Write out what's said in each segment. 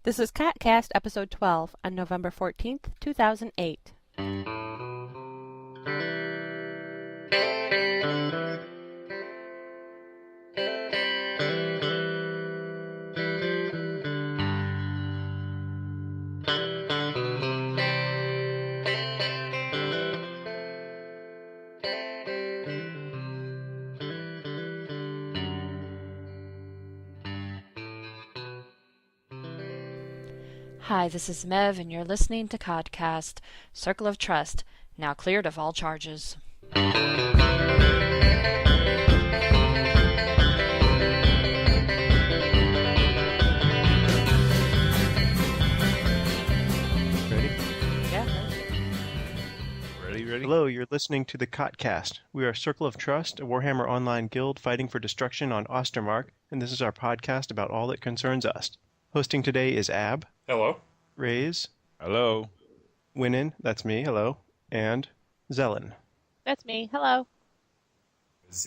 This is CatCast episode 12 on November 14th, 2008. Hi, this is Mev, and you're listening to Codcast, Circle of Trust, now cleared of all charges. Ready? Yeah. Ready? Hello, you're listening to the Cotcast. We are Circle of Trust, a Warhammer Online guild fighting for destruction on Ostermark, and this is our podcast about all that concerns us. Hosting today is Ab. Hello. Raze. Hello. Winnin, that's me, hello. And Zelen. That's me. Hello.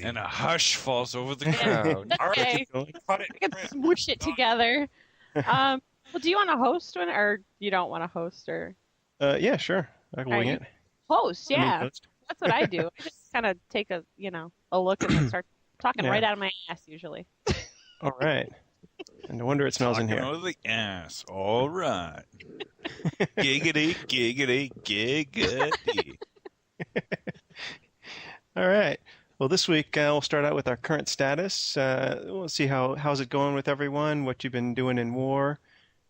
And a hush falls over the crowd. Okay. I can smoosh it together. Well, do you want to host one, or you don't want to host, or Yeah, sure. I can wing Right. it. host? I mean, Yeah, host. that's what I do. I just kind of take a look and then start talking Yeah. right out of my ass usually. All right. And no wonder it smells in Talking here. over the ass. All right. Giggity, giggity, giggity. All right. Well, this week we'll start out with our current status. We'll see how's it going with everyone, what you've been doing in war.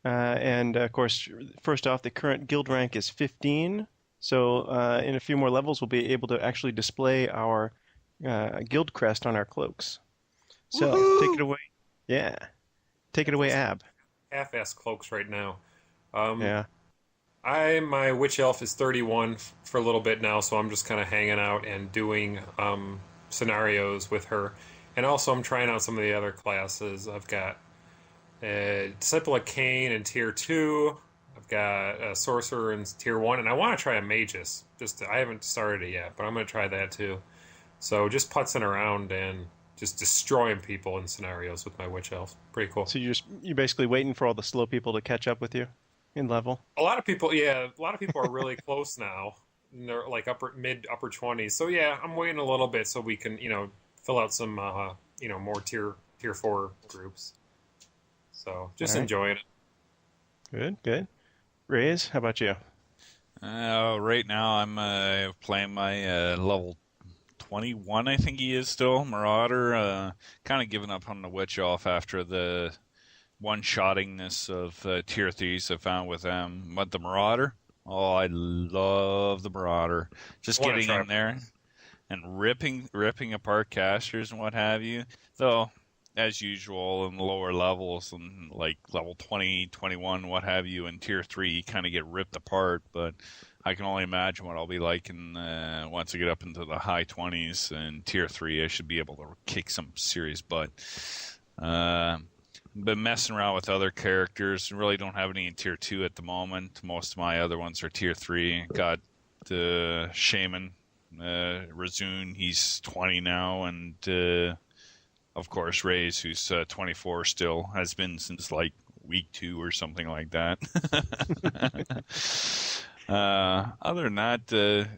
And, of course, first off, the current guild rank is 15. So in a few more levels, we'll be able to actually display our guild crest on our cloaks. So take it away. Yeah. Take it away, Ab. Half-ass cloaks right now. Yeah. My witch elf is 31 for a little bit now, so I'm just kind of hanging out and doing scenarios with her. And also I'm trying out some of the other classes. I've got Disciple of Cain in Tier 2. I've got a Sorcerer in Tier 1. And I want to try a Magus. I haven't started it yet, but I'm going to try that too. So just putzing around and just destroying people in scenarios with my witch elf. Pretty cool. So you're basically waiting for all the slow people to catch up with you in level. A lot of people are really close now. And they're like upper 20s. So yeah, I'm waiting a little bit so we can, fill out some, more tier 4 groups. So just All right. enjoying it. Good. Raze, how about you? Right now, I'm playing my level 21, I think he is still, Marauder. Kind of giving up on the Witch Elf after the one-shottingness of Tier 3s I found with them. But the Marauder, oh, I love the Marauder. Just I wanna getting try in there and ripping apart casters and what have you. Though, as usual, in the lower levels, and like level 20, 21, what have you, in Tier 3, you kind of get ripped apart, but I can only imagine what I'll be like once I get up into the high 20s and Tier 3. I should be able to kick some serious butt. Been messing around with other characters. Really don't have any in Tier 2 at the moment. Most of my other ones are Tier 3. Got the Shaman, Razun, he's 20 now, and of course Raze, who's 24 still, has been since like week 2 or something like that. Other than that,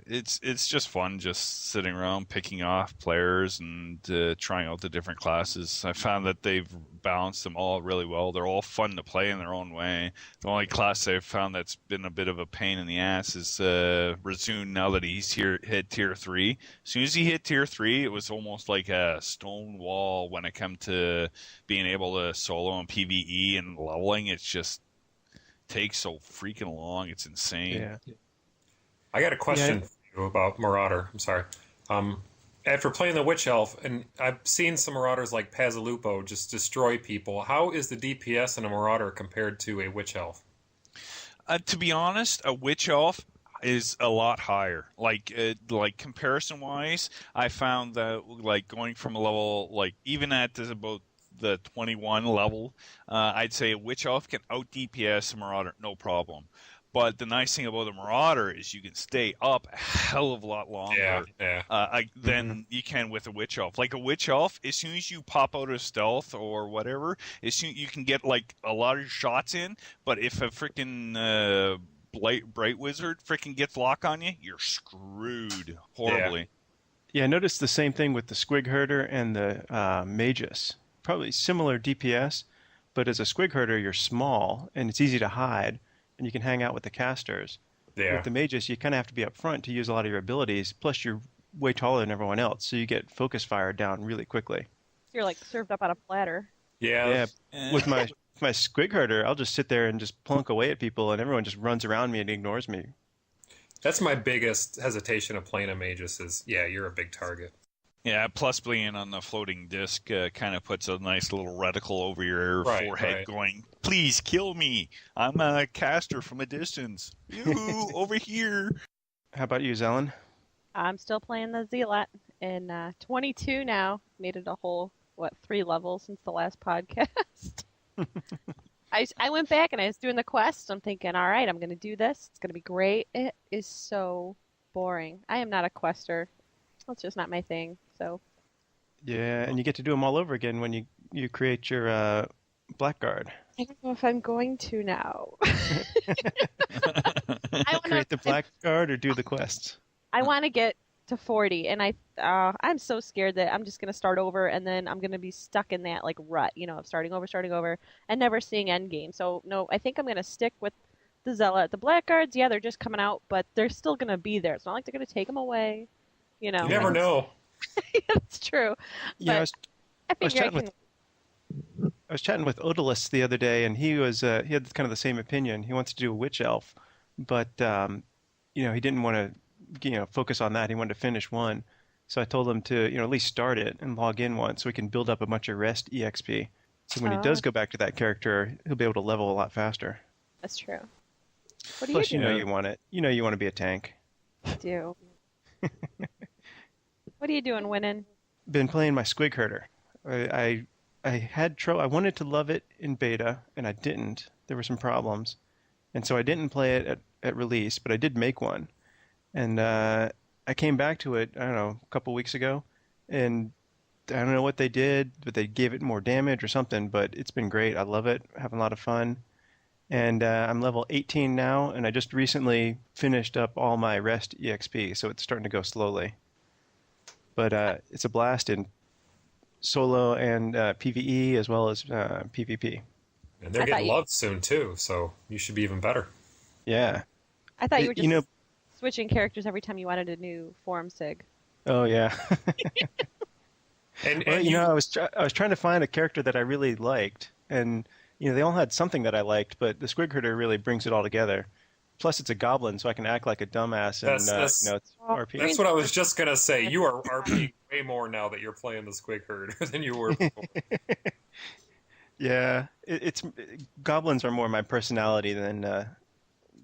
it's just fun just sitting around picking off players and trying out the different classes. I found that they've balanced them all really well. They're all fun to play in their own way. The only class I've found that's been a bit of a pain in the ass is Razun, now that he's hit Tier 3. As soon as he hit Tier 3, it was almost like a stone wall when it came to being able to solo and PvE and leveling. It's just takes so freaking long. It's insane. Yeah. I got a question for you about Marauder. I'm sorry. After playing the witch elf, and I've seen some Marauders like Pazalupo just destroy people. How is the DPS in a Marauder compared to a witch elf? To be honest, a witch elf is a lot higher. Like comparison wise, I found that like going from a level like even at about the 21 level, I'd say a witch elf can out DPS a Marauder no problem. But the nice thing about the Marauder is you can stay up a hell of a lot longer than you can with a Witch Elf. Like a Witch Elf, as soon as you pop out of stealth or whatever, as soon you can get like a lot of shots in. But if a freaking Bright Wizard freaking gets lock on you, you're screwed horribly. Yeah, I noticed the same thing with the Squig Herder and the Magus. Probably similar DPS, but as a Squig Herder, you're small and it's easy to hide, and you can hang out with the casters. Yeah. With the Magus, you kind of have to be up front to use a lot of your abilities. Plus, you're way taller than everyone else, so you get focus fire down really quickly. You're like served up on a platter. Yeah. With my Squig Herder, I'll just sit there and just plunk away at people, and everyone just runs around me and ignores me. That's my biggest hesitation of playing a Magus is, you're a big target. Yeah, plus being on the floating disc kind of puts a nice little reticle over your forehead going, please kill me. I'm a caster from a distance. Yoo-hoo, over here. How about you, Zelen? I'm still playing the Zealot in 22 now. Made it a whole, 3 levels since the last podcast. I went back and I was doing the quest. I'm thinking, all right, I'm going to do this. It's going to be great. It is so boring. I am not a quester. That's just not my thing. So. Yeah, and you get to do them all over again when you create your Blackguard. I don't know if I'm going to now. Create the Blackguard or do the quests? I want to get to 40, and I'm so scared that I'm just going to start over, and then I'm going to be stuck in that like rut, of starting over, and never seeing endgame. So no, I think I'm going to stick with the Zealot. The Blackguards, they're just coming out, but they're still going to be there. It's not like they're going to take them away. You never know. That's true. Yeah, I was chatting with Odalus the other day, and he had kind of the same opinion. He wants to do a Witch Elf, but he didn't want to focus on that. He wanted to finish one. So I told him to at least start it and log in once so he can build up a bunch of rest EXP. So when he does go back to that character, he'll be able to level a lot faster. That's true. What do Plus, you do? you want it. You want to be a tank. I do. What are you doing, Winning? Been playing my Squig Herder. I had trouble. I wanted to love it in beta, and I didn't. There were some problems, and so I didn't play it at release. But I did make one, and I came back to it. I don't know, a couple weeks ago, and I don't know what they did, but they gave it more damage or something. But it's been great. I love it. Having a lot of fun, and I'm level 18 now, and I just recently finished up all my rest EXP, so it's starting to go slowly. But it's a blast in solo and PvE as well as PvP. And they're getting love soon too, so you should be even better. Yeah. I thought you were just switching characters every time you wanted a new form sig. Oh yeah. and I was trying to find a character that I really liked, and they all had something that I liked, but the Squig Herder really brings it all together. Plus, it's a goblin, so I can act like a dumbass, and it's RP. That's what I was just gonna say. You are RP way more now that you're playing the Squig Herder than you were before. Yeah, it's goblins are more my personality than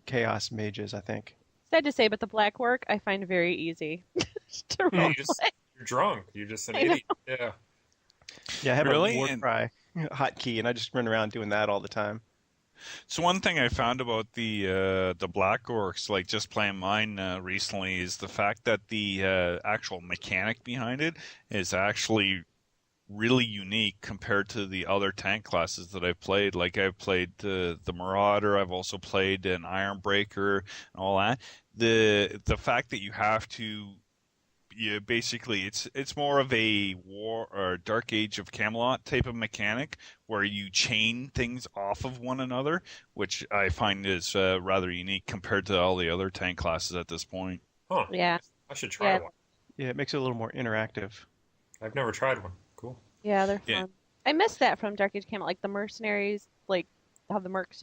chaos mages, I think. Sad to say, but the black work I find very easy to roll. You're drunk. You're just an idiot. Yeah. Yeah, I have a war cry hotkey, and I just run around doing that all the time. So one thing I found about the Black Orcs, like just playing mine recently, is the fact that the actual mechanic behind it is actually really unique compared to the other tank classes that I've played. Like I've played the Marauder, I've also played an Ironbreaker and all that. The fact that you have to basically it's more of a war or Dark Age of Camelot type of mechanic where you chain things off of one another, which I find is rather unique compared to all the other tank classes at this point. Huh. Yeah. I should try one. Yeah, it makes it a little more interactive. I've never tried one. Cool. Yeah, they're fun. I miss that from Dark Age Camelot, like the mercenaries, like how the mercs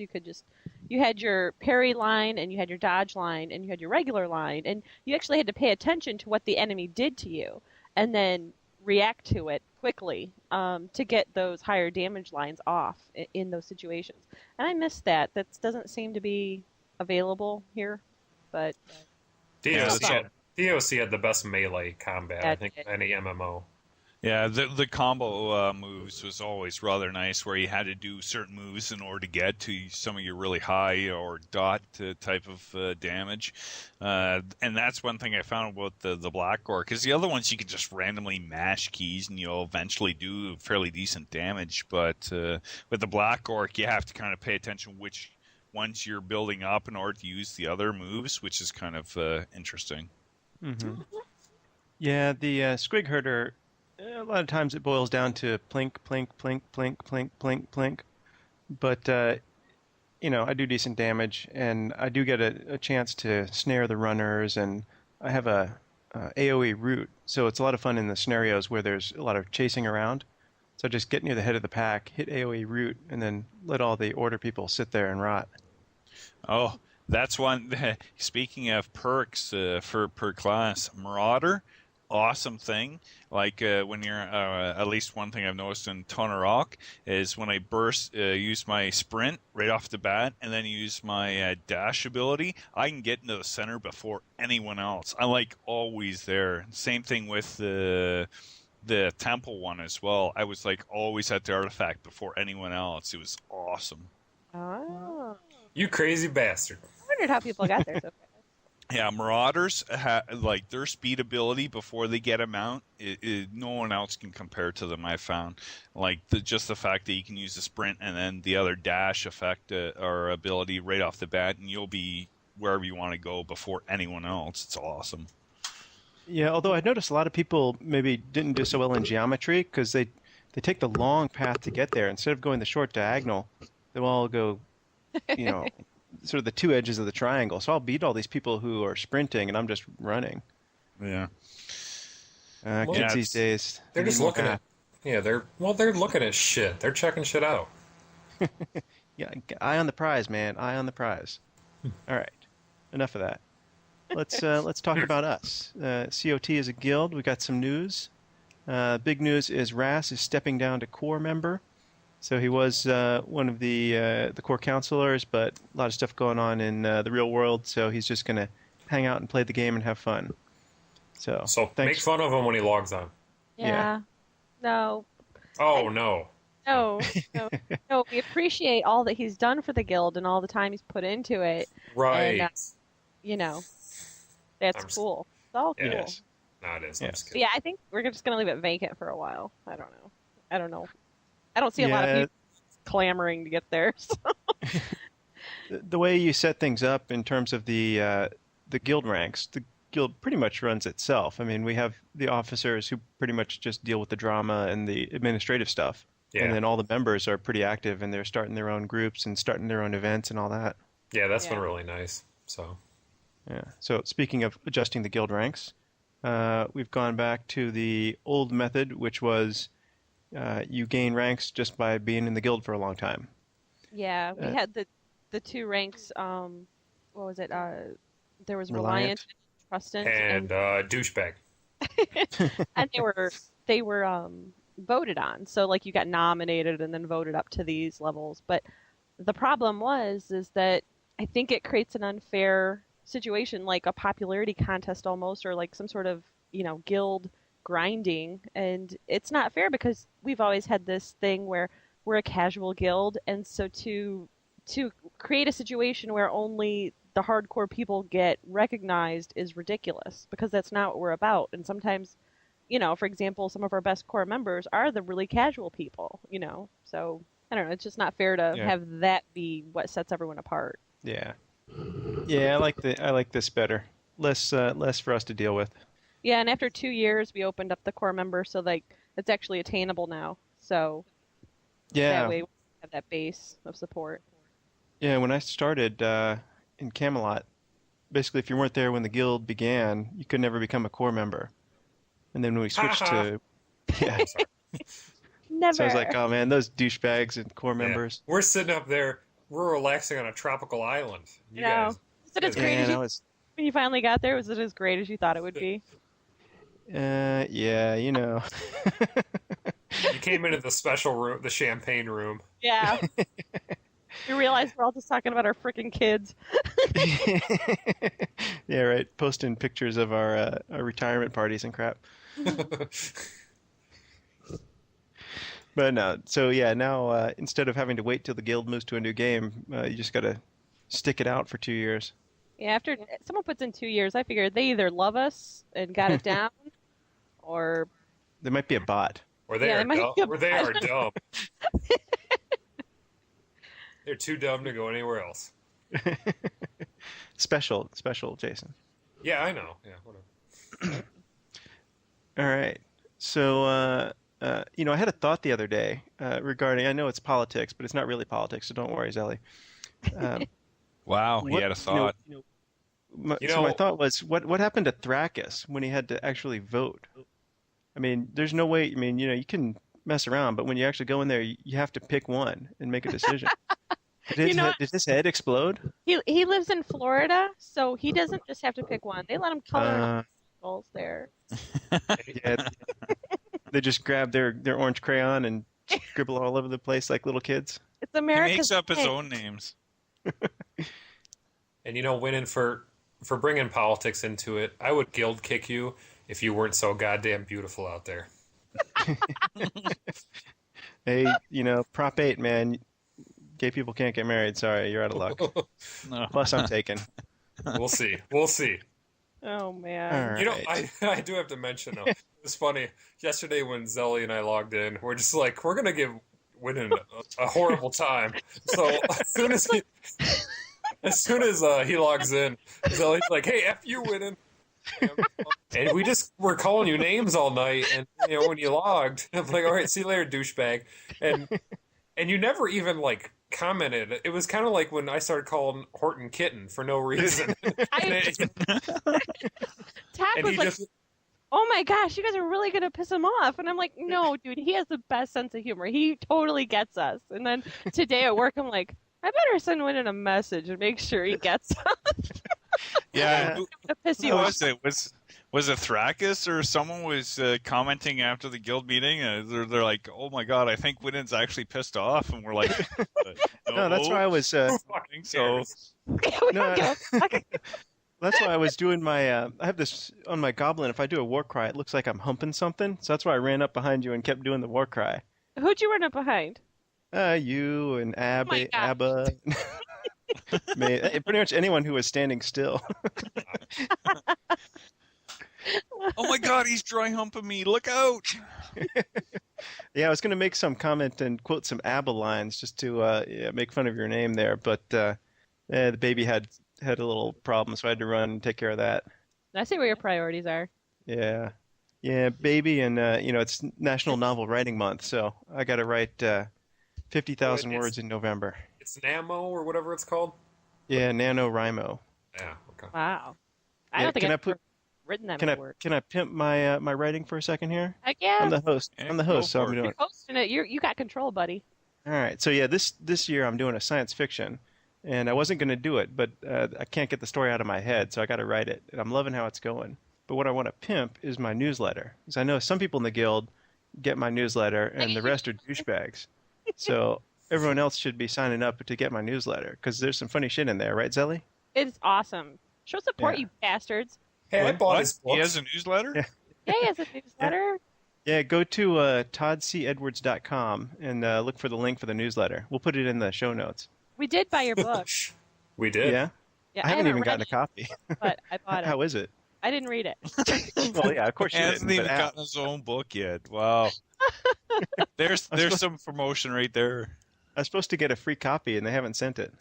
you had your parry line and you had your dodge line and you had your regular line, and you actually had to pay attention to what the enemy did to you and then react to it quickly to get those higher damage lines off in those situations. And I miss that. That doesn't seem to be available here, but DOC had the best melee combat, I think, any MMO. Yeah, the combo moves was always rather nice, where you had to do certain moves in order to get to some of your really high or dot type of damage. And that's one thing I found about the Black Orc, because the other ones you could just randomly mash keys and you'll eventually do fairly decent damage. But with the Black Orc, you have to kind of pay attention which ones you're building up in order to use the other moves, which is kind of interesting. Mm-hmm. Yeah, the Squig Herder, a lot of times it boils down to plink, plink, plink, plink, plink, plink, plink. But, I do decent damage, and I do get a chance to snare the runners, and I have a AoE route, so it's a lot of fun in the scenarios where there's a lot of chasing around. So just get near the head of the pack, hit AoE route, and then let all the order people sit there and rot. Oh, that's one. Speaking of perks for per class, Marauder, awesome thing. Like when you're, at least one thing I've noticed in Tonarok is when I use my sprint right off the bat, and then use my dash ability, I can get into the center before anyone else. I'm like always there. Same thing with the temple one as well. I was like always at the artifact before anyone else. It was awesome. Oh. You crazy bastard. I wondered how people got there so fast. Yeah, Marauders, like their speed ability before they get a mount, no one else can compare to them, I found. Like just the fact that you can use the sprint and then the other dash effect or ability right off the bat, and you'll be wherever you want to go before anyone else. It's awesome. Yeah, although I noticed a lot of people maybe didn't do so well in geometry because they take the long path to get there. Instead of going the short diagonal, they'll all go, sort of the two edges of the triangle. So I'll beat all these people who are sprinting, and I'm just running. Yeah. Kids these days. They're just looking at. Yeah, they're looking at shit. They're checking shit out. Yeah, eye on the prize, man. Eye on the prize. All right, enough of that. Let's talk about us. COT is a guild. We got some news. Big news is Ras is stepping down to core member. So he was one of the core counselors, but a lot of stuff going on in the real world. So he's just going to hang out and play the game and have fun. So thanks. Make fun of him when he logs on. Yeah. No. Oh, no. No. We appreciate all that he's done for the guild and all the time he's put into it. Right. And, that's cool. It's all cool. Yes. No, it is. Yes. Yeah, I think we're just going to leave it vacant for a while. I don't know. I don't see a lot of people clamoring to get there. So. The way you set things up in terms of the guild ranks, the guild pretty much runs itself. I mean, we have the officers who pretty much just deal with the drama and the administrative stuff. Yeah. And then all the members are pretty active, and they're starting their own groups and starting their own events and all that. Yeah, that's been really nice. So. Yeah. So speaking of adjusting the guild ranks, we've gone back to the old method, which was you gain ranks just by being in the guild for a long time. Yeah, we had the two ranks. What was it? There was Reliant and Trustant, and Douchebag. and they were voted on. So like you got nominated and then voted up to these levels. But the problem is that I think it creates an unfair situation, like a popularity contest almost, or like some sort of guild grinding, and it's not fair because we've always had this thing where we're a casual guild, and so to create a situation where only the hardcore people get recognized is ridiculous, because that's not what we're about. And sometimes, for example, some of our best core members are the really casual people, so I don't know, it's just not fair to have that be what sets everyone apart. Yeah, I like this better. Less for us to deal with. Yeah, and after 2 years, we opened up the core member, so like it's actually attainable now. So that way we have that base of support. Yeah, when I started in Camelot, basically if you weren't there when the guild began, you could never become a core member. And then when we switched to Never. So I was like, oh man, those douchebags and core members. We're sitting up there, we're relaxing on a tropical island. You guys. Is it as great as when you finally got there? Was it as great as you thought it would be? Yeah, You came into the special room, the champagne room. Yeah. We realized we're all just talking about our freaking kids. Yeah, right. Posting pictures of our retirement parties and crap. But no, so yeah, now instead of having to wait till the guild moves to a new game, you just gotta stick it out for 2 years. Yeah, after someone puts in 2 years, I figure they either love us and got it down, or There might be a bot. Or they Yeah, are they might dumb. be a Or they are bot. dumb. They're too dumb to go anywhere else. Special, Jason. Yeah, I know. Yeah, whatever. All right. So, I had a thought the other day regarding. I know it's politics, but it's not really politics, so don't worry, Zelly. Um, Wow, he had a thought. So my thought was, what happened to Thrakus when he had to actually vote? I mean, there's no way. I mean, you can mess around, but when you actually go in there, you have to pick one and make a decision. Did his head explode? he lives in Florida, so he doesn't just have to pick one. They let him color skulls there. Yeah, they just grab their orange crayon and scribble all over the place like little kids. It's He America's makes up his thing. own names. And winning for bringing politics into it, I would guild kick you if you weren't so goddamn beautiful out there. Hey, Prop 8, man. Gay people can't get married. Sorry, you're out of luck. No. Plus, I'm taken. We'll see. We'll see. Oh man. All right. I do have to mention though. It's funny. Yesterday when Zelly and I logged in, we're just like, we're gonna give Winnan a horrible time. So as soon as he logs in, Zelly's like, "Hey, f you, Winnan." And we just were calling you names all night, and when you logged, I'm like, "All right, see you later, douchebag." And you never even commented. It was kind of like when I started calling Horton Kitten for no reason. Tack And was he like, just "Oh my gosh, you guys are really gonna piss him off," and I'm like, "No, dude, he has the best sense of humor. He totally gets us." And then today at work, I'm like, "I better send Winnan a message and make sure he gets us." Yeah, I'm gonna piss who you off. was it? Was it Thrakus or someone was commenting after the guild meeting? They're like, "Oh my god, I think Winnan's actually pissed off," and we're like, No, that's why I was. who I fucking think so. cares? We No, don't give a fuck. That's why I was doing my. I have this on my goblin. If I do a war cry, it looks like I'm humping something. So that's why I ran up behind you and kept doing the war cry. Who'd you run up behind? You and my gosh. Abba. Pretty much anyone who was standing still. Oh my god, he's dry humping me! Look out! Yeah, I was going to make some comment and quote some ABBA lines just to make fun of your name there, but the baby had a little problem, so I had to run and take care of that. I see where your priorities are. Yeah, baby, and it's National Novel Writing Month, so I got to write 50,000 It's- words in November. It's Namo or whatever it's called. Yeah, NaNoWriMo. Yeah. Okay. Wow. I Yeah, don't think can I've I put- ever written that Can I before. pimp my my writing for a second here? Heck yeah. I'm the host. Yeah, I'm the go host, so for I'm it. doing You're hosting it. You got control, buddy. All right. So yeah, this year I'm doing a science fiction, and I wasn't going to do it, but I can't get the story out of my head, so I got to write it, and I'm loving how it's going. But what I want to pimp is my newsletter, because I know some people in the guild get my newsletter, and the rest are douchebags. So everyone else should be signing up to get my newsletter, because there's some funny shit in there, right, Zelly? It's awesome. Show support, Yeah. you bastards. Hey, I What? bought What? his books. He has a newsletter? Yeah. Yeah, he has a newsletter. Yeah, go to toddcedwards.com and look for the link for the newsletter. We'll put it in the show notes. We did buy your book. We did. Yeah? Yeah, I haven't even read gotten a it, copy. but I bought it. How is it? I didn't read it. Well, yeah, of course He you hasn't didn't. even but gotten his own book yet. Wow. There's some promotion right there. I was supposed to get a free copy, and they haven't sent it.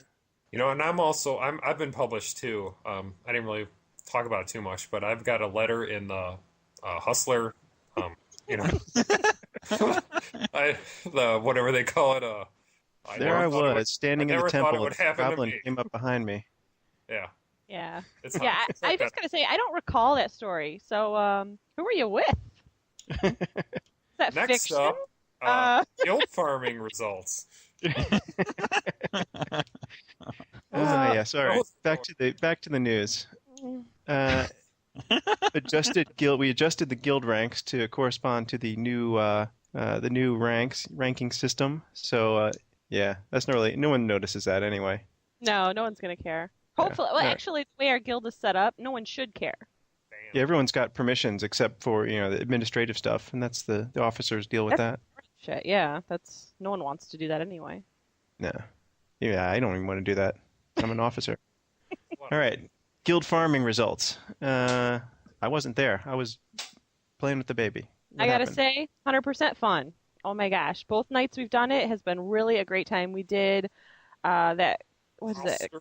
And I've been published too. I didn't really talk about it too much, but I've got a letter in the Hustler. The whatever they call it. There I never thought it was, standing in the never thought it temple, would and the happen to goblin me. came up behind me. Yeah. Yeah. It's Yeah, it's I like just gotta say, I don't recall that story. So, who were you with? Is that Next fiction? up, Uh, guild farming results. Yes. All right. Oh, Back to the news. We adjusted the guild ranks to correspond to the new ranking system. So yeah, that's not really, no one notices that anyway. no one's gonna care. Hopefully, well, no. actually, the way our guild is set up, no one should care. Bam. Yeah, everyone's got permissions except for the administrative stuff, and that's the officers deal with that. watch it. Yeah, that's no one wants to do that anyway. No. Yeah, I don't even want to do that. I'm an officer. All right. Guild farming results. I wasn't there. I was playing with the baby. What I gotta happened? say, 100% fun. Oh my gosh, both nights we've done it has been really a great time. We did that. What is it?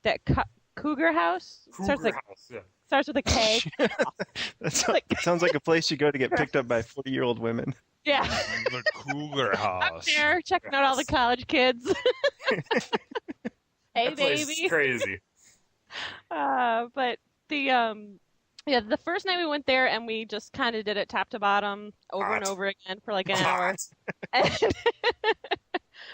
That Cougar House Cougar House, yeah. starts with a K. Sounds like a place you go to get picked up by 40-year-old women. Yeah. The Cougar Up House. there checking out all the college kids. Hey, That place is baby. crazy. But yeah, the first night we went there and we just kind of did it top to bottom over and Hot. over again for like an hour. And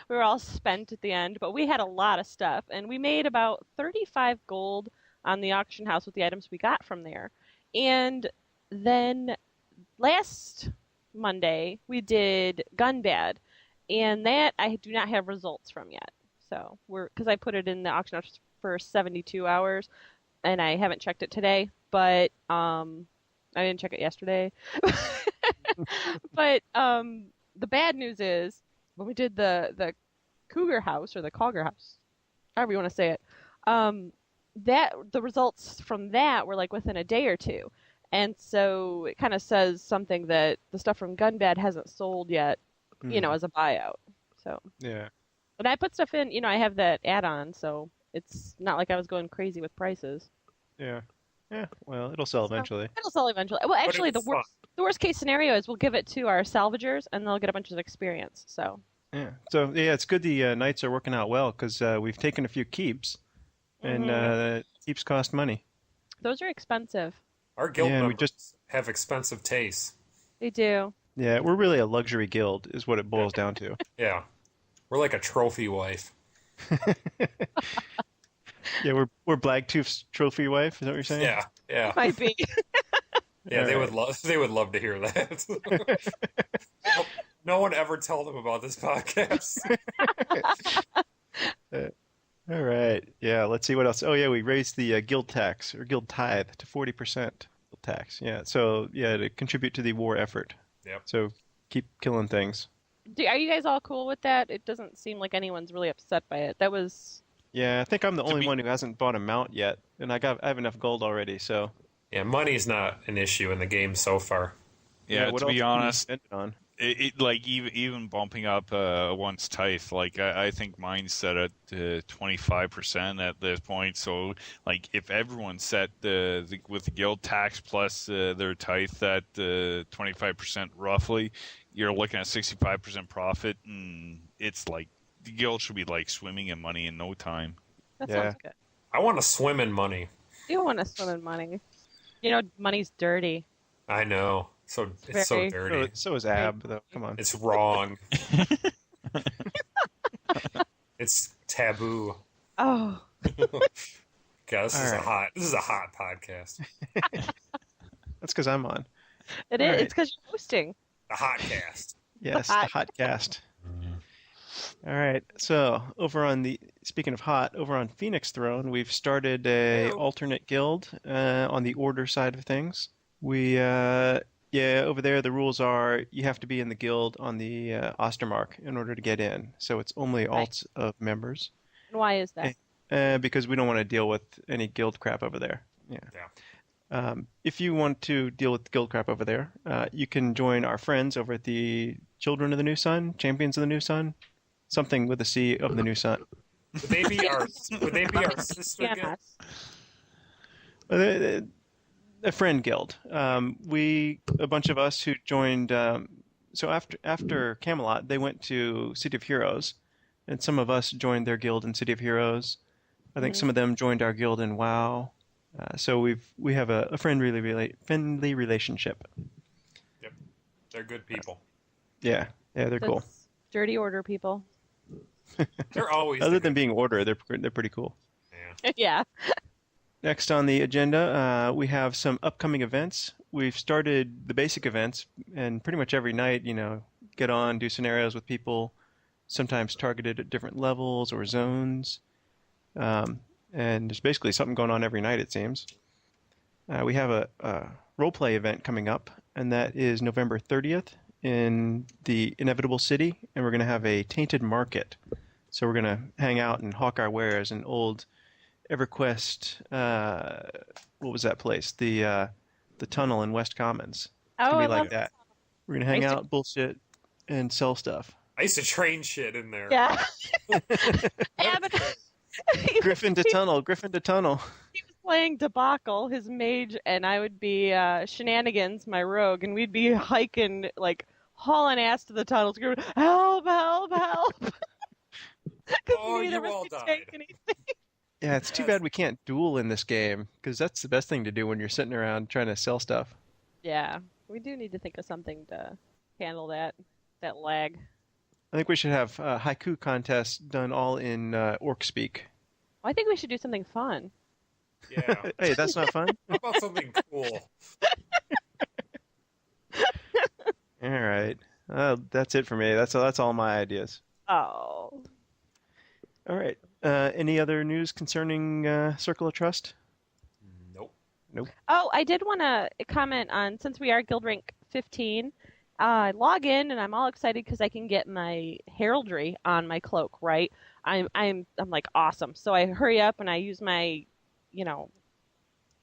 we were all spent at the end, but we had a lot of stuff and we made about 35 gold on the auction house with the items we got from there. And then last Monday we did Gunbad, and that I do not have results from yet. So because I put it in the auction house for 72 hours, and I haven't checked it today. But I didn't check it yesterday. But the bad news is when we did the Cougar House or the Cogger House, however you want to say it, that the results from that were like within a day or two. And so it kind of says something that the stuff from Gunbad hasn't sold yet, as a buyout. So Yeah. and I put stuff in, I have that add-on, so it's not like I was going crazy with prices. Yeah. Yeah. Well, it'll sell eventually. It'll sell eventually. Well, actually, the worst case scenario is we'll give it to our salvagers, and they'll get a bunch of experience. So Yeah. So yeah, it's good the nights are working out well because we've taken a few keeps, and keeps cost money. those are expensive. Our guild Yeah, and we members have expensive tastes. They do. Yeah, we're really a luxury guild, is what it boils down to. Yeah. We're like a trophy wife. Yeah, we're Blagtooth's trophy wife. Is that what you're saying? Yeah, yeah. Might be. Yeah, they Alright. would love to hear that. No one ever told them about this podcast. All right. Yeah. Let's see what else. Oh yeah, we raised the guild tax or guild tithe to 40% guild tax. Yeah. So yeah, to contribute to the war effort. Yep. So keep killing things. Are you guys all cool with that? It doesn't seem like anyone's really upset by it. That was. Yeah, I think I'm the only one who hasn't bought a mount yet, and I have enough gold already. So Yeah, money's not an issue in the game so far. Yeah, what to else be can you honest, spend it on? it like even bumping up one's tithe, like I think mine's set at 25% at this point. So like if everyone set with the guild tax plus their tithe at 25% roughly, you're looking at 65% profit, and it's like the guild should be like swimming in money in no time. That Yeah. sounds good. I want to swim in money. You want to swim in money. Money's dirty. I know. So it's so Very- dirty. So is Ab, though. Come on. It's wrong. It's taboo. Oh, God, this is All right. this is a hot podcast. That's because I'm on. it All is. right. It's because you're hosting. The hot cast. Yes, the Hot. hot cast. All right. So speaking of hot, over on Phoenix Throne, we've started a Ew. alternate guild on the order side of things. We over there the rules are you have to be in the guild on the Ostermark in order to get in. So it's only Right. alts of members And why is that? because we don't want to deal with any guild crap over there. Yeah. If you want to deal with guild crap over there, you can join our friends over at the Children of the New Sun, Champions of the New Sun, something with a C of the New Sun. Would they be our sister Yeah. guild? A friend guild. A bunch of us who joined. So after Camelot, they went to City of Heroes, and some of us joined their guild in City of Heroes. I think some of them joined our guild in WoW. So we have a friendly relationship. Yep. They're good people. Yeah, they're cool. Those dirty order people. They're always Other the than good- being order, they're pretty cool. Yeah. Yeah. Next on the agenda, we have some upcoming events. We've started the basic events, and pretty much every night, get on, do scenarios with people, sometimes targeted at different levels or zones. And there's basically something going on every night, it seems. We have a roleplay event coming up, and that is November 30th in the Inevitable City, and we're going to have a tainted market. So we're going to hang out and hawk our wares in old EverQuest. What was that place? The tunnel in West Commons. It's Oh, gonna I be like love that. We're gonna hang I used to- out, bullshit, and sell stuff. I used to train shit in there. Yeah. Yeah, but Griffin to tunnel. Griffin to tunnel. he was playing Debacle, his mage, and I would be Shenanigans, my rogue, and we'd be hiking, like, hauling ass to the tunnel, screaming, help, help, help. Because Oh, neither you of us all could died. take anything. Yeah, it's too Yes. bad we can't duel in this game because that's the best thing to do when you're sitting around trying to sell stuff. Yeah, we do need to think of something to handle that lag. I think we should have haiku contests done all in orc speak. Well, I think we should do something fun. Yeah. Hey, that's not fun. How about something cool? All right, that's it for me. That's all my ideas. Oh. All right. Any other news concerning Circle of Trust? Nope. Oh, I did want to comment on, since we are Guild Rank 15, I log in and I'm all excited because I can get my heraldry on my cloak, right? I'm like awesome. So I hurry up and I use my,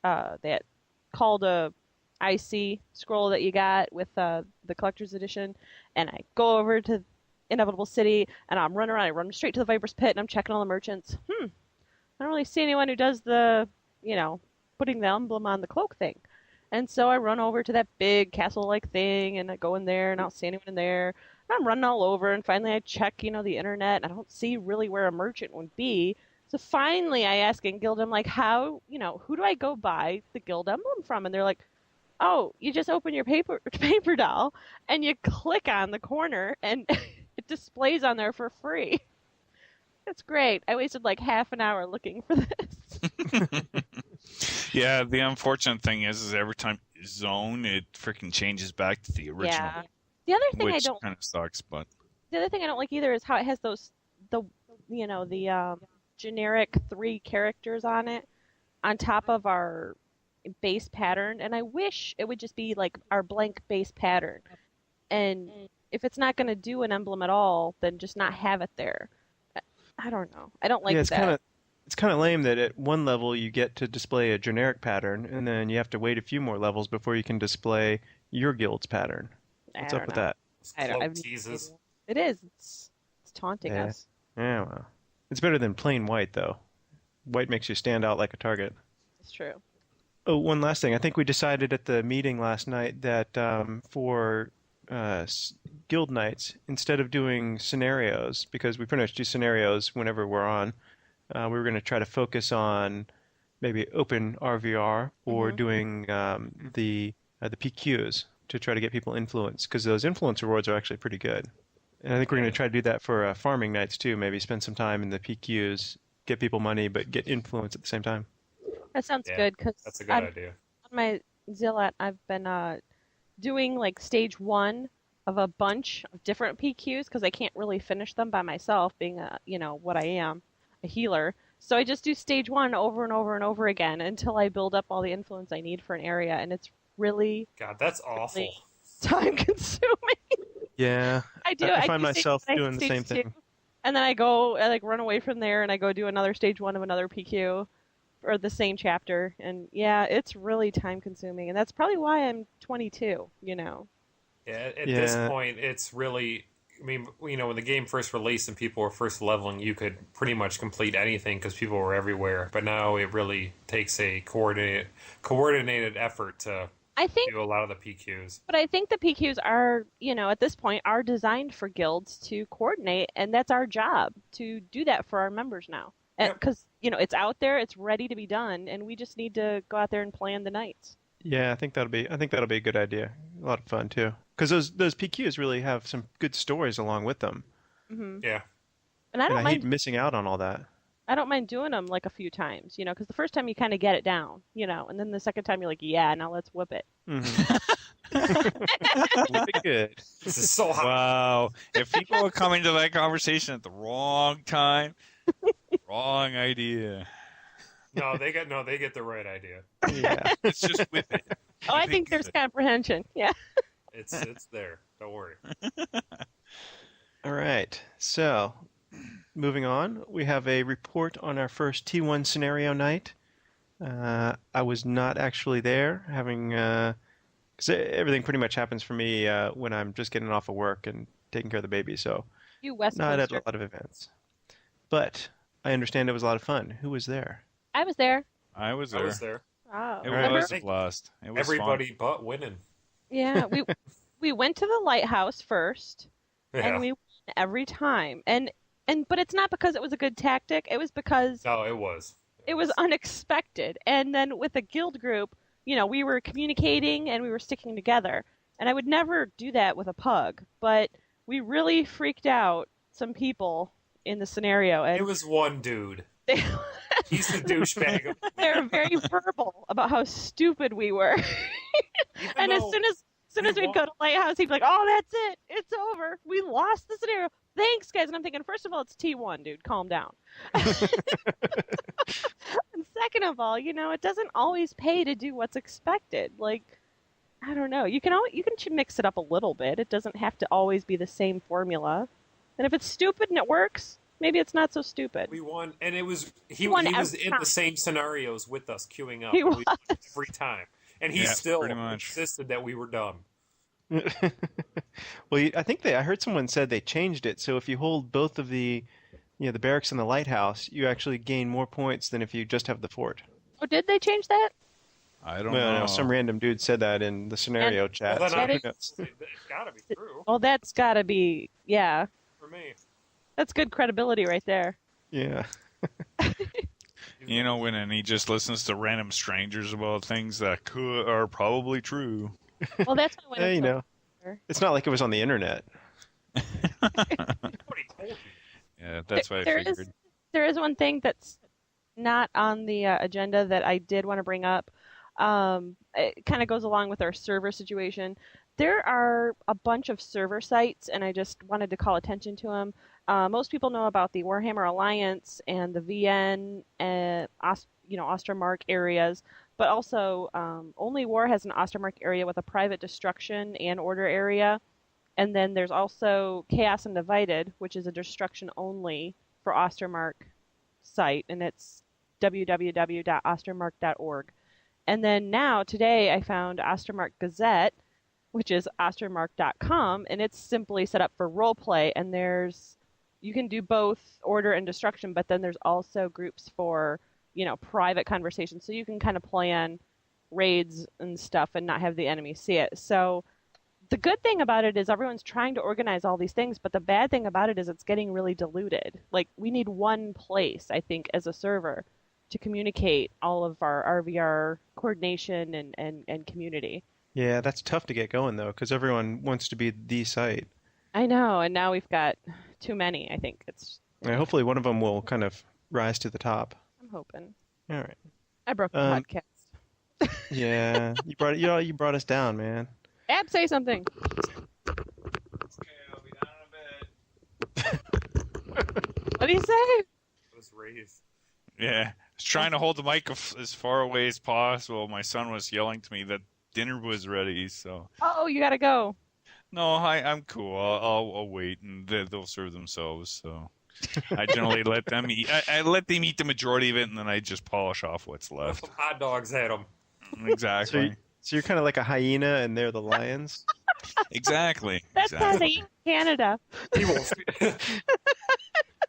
that call to IC scroll that you got with the collector's edition, and I go over to Inevitable City and I'm running around. I run straight to the Viper's Pit and I'm checking all the merchants. I don't really see anyone who does the, putting the emblem on the cloak thing. And so I run over to that big castle-like thing, and I go in there, and I don't see anyone in there. And I'm running all over, and finally I check, the internet, and I don't see really where a merchant would be. So finally I ask in Guild, I'm like, how, who do I go buy the Guild emblem from? And they're like, oh, you just open your paper doll, and you click on the corner, and it displays on there for free. It's great. I wasted like half an hour looking for this. Yeah, the unfortunate thing is every time you zone, it freaking changes back to the original, Yeah. The other thing I which don't kind of sucks. But the other thing I don't like either is how it has the generic 3 characters on it on top of our base pattern, and I wish it would just be like our blank base pattern. And if it's not going to do an emblem at all, then just not have it there. I don't know. I don't like Yeah, that. it's kind of lame that at one level you get to display a generic pattern, and then you have to wait a few more levels before you can display your guild's pattern. What's I up don't with know. that? I don't. Cloak I've teases. It is. It's taunting Yeah. us. Yeah, well, it's better than plain white though. White makes you stand out like a target. It's true. Oh, one last thing. I think we decided at the meeting last night that for guild nights, instead of doing scenarios, because we pretty much do scenarios whenever we're on, we were going to try to focus on maybe open RVR or doing the PQs to try to get people influenced, because those influence rewards are actually pretty good. And I think we're going to try to do that for farming nights too. Maybe spend some time in the PQs, get people money, but get influence at the same time. That sounds Yeah, good because That's a good idea. on my Zillat, I've been doing like stage 1 of a bunch of different PQs because I can't really finish them by myself, being what I am, a healer. So I just do stage 1 over and over and over again until I build up all the influence I need for an area, and it's really God, that's awful. time consuming. Yeah, I do. I I find do myself stage 1, doing the stage same 2, thing. and then I run away from there and I go do another stage 1 of another PQ or the same chapter, and yeah, it's really time consuming, and that's probably why I'm 22. Yeah, at this Yeah. point, it's really. I mean, when the game first released and people were first leveling, you could pretty much complete anything because people were everywhere. But now it really takes a coordinated effort to I think. do a lot of the PQs. But I think the PQs are, at this point, are designed for guilds to coordinate, and that's our job to do that for our members now. Yep. Because, it's out there, it's ready to be done, and we just need to go out there and plan the nights. Yeah, I think that'll be a good idea. A lot of fun too, because those PQs really have some good stories along with them. Yeah. And I And don't I mind hate missing out on all that. I don't mind doing them like a few times, because the first time you kind of get it down, and then the second time you're like, yeah, now let's whip it. Would be good. This is so hot. wow, if people are coming to that conversation at the wrong time, wrong idea. No, they get the right idea. Yeah. It's just with it. Oh, I Keep it think there's good. comprehension. Yeah. It's there. Don't worry. All right. So, moving on, we have a report on our first T1 scenario night. I was not actually there, having because everything pretty much happens for me when I'm just getting off of work and taking care of the baby. So, You West not at a Coaster. lot of events. But I understand it was a lot of fun. Who was there? I was there. I was I there. was there. Oh. It Alright. was a blast. It was Everybody but winning. Yeah, we went to the lighthouse first, Yeah. and we won every time. And but it's not because it was a good tactic. It was because No, it was. it was unexpected. And then with the guild group, we were communicating and we were sticking together. And I would never do that with a pug, but we really freaked out some people in the scenario, It and was one dude. they, He's the douchebag. they were very verbal about how stupid we were. Even And as though soon as we we'd go to Lighthouse, he'd be like, "Oh, that's it. It's over. We lost the scenario. Thanks, guys." And I'm thinking, first of all, it's T1, dude. Calm down. And second of all, it doesn't always pay to do what's expected. Like, I don't know. You can mix it up a little bit. It doesn't have to always be the same formula. And if it's stupid and it works, maybe it's not so stupid. we won, and it was he won was every in time. the same scenarios with us queuing up. He and we was. won every time, and he Yeah, still pretty much. insisted that we were dumb. Well, I heard someone said they changed it. So if you hold both of the barracks and the lighthouse, you actually gain more points than if you just have the fort. Oh, did they change that? I don't Well, know. no, some random dude said that in the scenario chat. Well, so then who that knows? It's got to be true Well, that's got to be, yeah. for me. That's good credibility right there. Yeah. When he just listens to random strangers about things that are probably true. Well, that's why Hey, when it's it's not like it was on the internet. Nobody told you. Yeah, that's what I There figured. is- there is one thing that's not on the agenda that I did want to bring up. It kind of goes along with our server situation. There are a bunch of server sites, and I just wanted to call attention to them. Most people know about the Warhammer Alliance and the VN and Ostermark areas, but also only War has an Ostermark area with a private destruction and order area. And then there's also Chaos Undivided, which is a destruction only for Ostermark site, and it's www.ostermark.org. And then now, today, I found Ostermark Gazette, which is ostermark.com, and it's simply set up for roleplay, and you can do both order and destruction, but then there's also groups for, private conversations, so you can kind of plan raids and stuff and not have the enemy see it. So the good thing about it is everyone's trying to organize all these things, but the bad thing about it is it's getting really diluted. Like, we need one place, I think, as a server to communicate all of our RVR coordination and community. Yeah, that's tough to get going though, because everyone wants to be the site. I know, and now we've got too many, I think. Yeah, hopefully one of them will kind of rise to the top. I'm hoping. All right. I broke the podcast. Yeah, you brought us down, man. Ab, say something. Okay, I'll be down in What do you say? It was raised. Yeah, I was trying to hold the mic as far away as possible. My son was yelling to me that dinner was ready, so... Oh, you gotta go. No, I'm cool. I'll wait, and they'll serve themselves. So I generally let them eat. I let them eat the majority of it, and then I just polish off what's Throw left. some hot dogs at him. Exactly. So you're kind of like a hyena, and they're the lions. Exactly. That's how they Exactly. eat in Canada. He won't.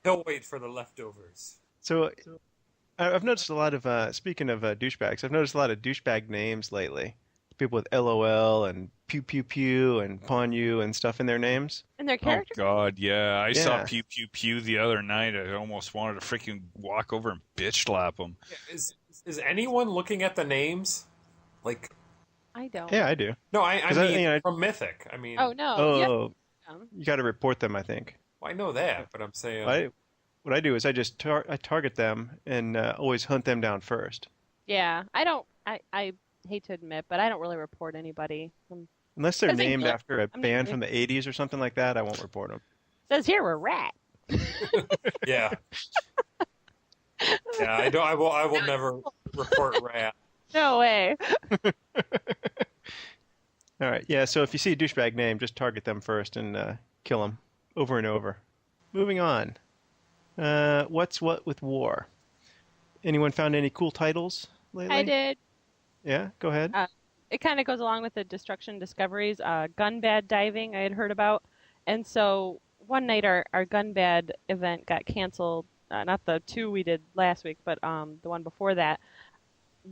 He'll wait for the leftovers. So I've noticed a lot of speaking of douchebags, I've noticed a lot of douchebag names lately. People with LOL and pew pew pew and pawn you and stuff in their names. And their Oh character. God, yeah! I saw Yeah. Pew Pew Pew the other night. I almost wanted to freaking walk over and bitch slap him. Is anyone looking at the names? Like, I don't. Yeah, I do. no, I 'Cause mean from Mythic. I mean, Oh no. Oh, Yeah. you got to report them, I think. well, I know that, but I'm saying What I do is I just I target them and always hunt them down first. Yeah. I don't. I hate to admit, but I don't really report anybody. Unless they're Because they named look- after a I'm band not- from the 80s or something like that, I won't report them. Says here we're rat. yeah, yeah. I don't. I will never report rat. No way. All right. Yeah. So if you see a douchebag name, just target them first and kill them over and over. Moving on. What's what with war? Anyone found any cool titles I lately? did. Yeah. Go ahead. Uh, it kind of goes along with the Destruction Discoveries. Gun bad diving I had heard about. And so one night our gun bad event got canceled. Not the two we did last week, but the one before that.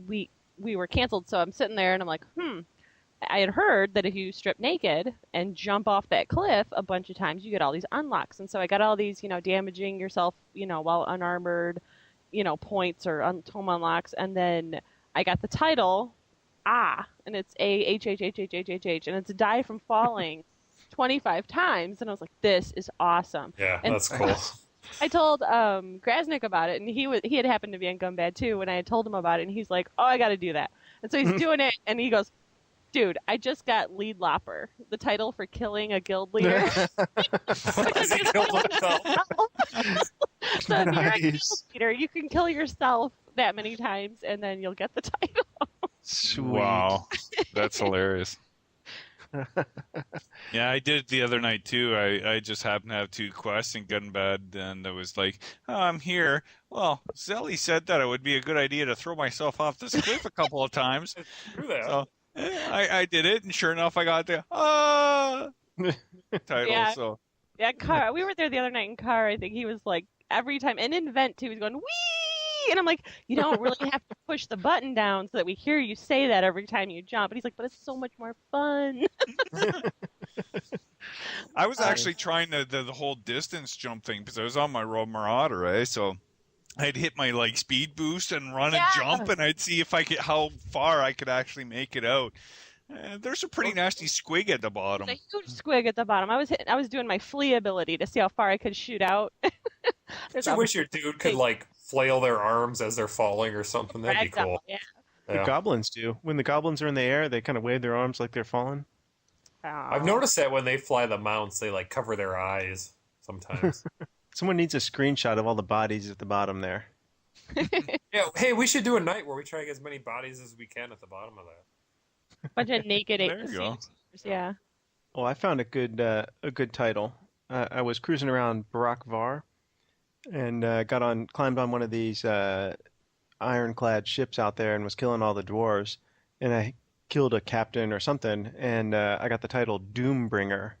We we were canceled. So I'm sitting there and I'm like, I had heard that if you strip naked and jump off that cliff a bunch of times, you get all these unlocks. And so I got all these, damaging yourself, while unarmored, points or tome unlocks. And then I got the title, and it's AHHHHHH, and it's a die from falling 25 times. And I was like, this is awesome. Yeah, And that's cool. I told Grasnick about it, and he had happened to be in Gumbad too. When I had told him about it, and he's like, "Oh, I got to do that." And so he's doing it, and he goes, "Dude, I just got Lead Lopper, the title for killing a guild leader." Because he killed himself. So if you're a guild Nice. leader, you can kill yourself that many times, and then you'll get the title. Sweet. Wow, that's hilarious. Yeah, I did it the other night too. I just happened to have two quests in Gunbad, and I was like, oh, I'm here. Well, Zelly said that it would be a good idea to throw myself off this cliff a couple of times. Do that. So I did it, and sure enough, I got the title. Yeah. So Yeah, Car. We were there the other night in Car. I think he was like every time, and in Vent he was going wee, and I'm like, you don't really have to push the button down so that we hear you say that every time you jump. And he's like, but it's so much more fun. I was actually trying the whole distance jump thing because I was on my Road Marauder, right? So I'd hit my speed boost and run and jump, and I'd see if how far I could actually make it out. There's a pretty nasty squig at the bottom. There's a huge squig at the bottom. I was doing my flea ability to see how far I could shoot out. There's I a wish your dude could flail their arms as they're falling or something. That'd be ragdoll, cool. Yeah. The Yeah. goblins do. When the goblins are in the air, they kind of wave their arms like they're falling. I've noticed that when they fly the mounts, they cover their eyes sometimes. Someone needs a screenshot of all the bodies at the bottom there. Yeah. Hey, we should do a night where we try to get as many bodies as we can at the bottom of that. bunch of naked There you go. Yeah. Oh, I found a good title. I was cruising around Barak Var and climbed on one of these ironclad ships out there and was killing all the dwarves. And I killed a captain or something, and I got the title Doombringer.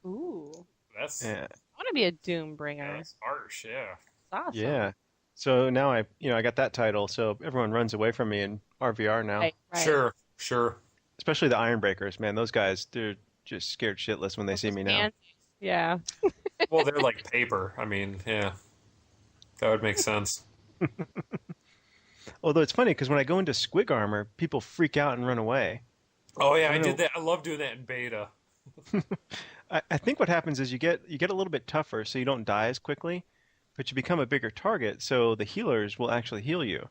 Ooh. That's Yeah. I want to be a doom bringer. that's harsh. Yeah. It's awesome. Yeah. So now I got that title, so everyone runs away from me in RVR now. Right. Sure. Especially the Ironbreakers, man. Those guys, they're just scared shitless when they see me now. Yeah. Well, they're like paper. I mean, yeah, that would make sense. Although it's funny because when I go into squig armor, people freak out and run away. Oh yeah, I I know. did that. I love doing that in beta. I think what happens is you get a little bit tougher, so you don't die as quickly, but you become a bigger target, so the healers will actually heal you.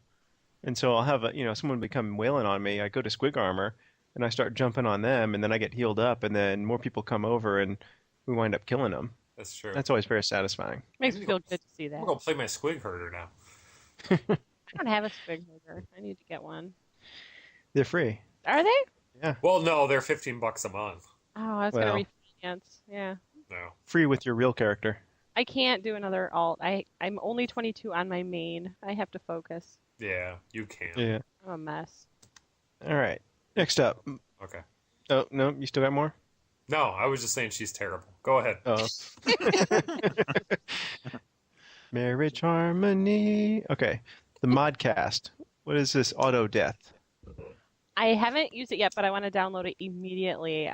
And so I'll have someone become wailing on me. I go to squig armor, and I start jumping on them, and then I get healed up, and then more people come over, and we wind up killing them. That's true. That's always very satisfying. Makes me feel good to see that. I'm gonna play my squig herder now. I don't have a Squig Hooker. I need to get one. They're free. Are they? Well, no, they're $15 a month. Oh, I was Well. gonna refinance. Yeah. No. Free with your real character. I can't do another alt. I'm only 22 on my main. I have to focus. Yeah, you can. Yeah. I'm a mess. All right. Next up. Okay. Oh, no, you still got more? No, I was just saying she's terrible. Go ahead. Oh. Marriage harmony. Okay. The Modcast. What is this auto death? I haven't used it yet, but I want to download it immediately.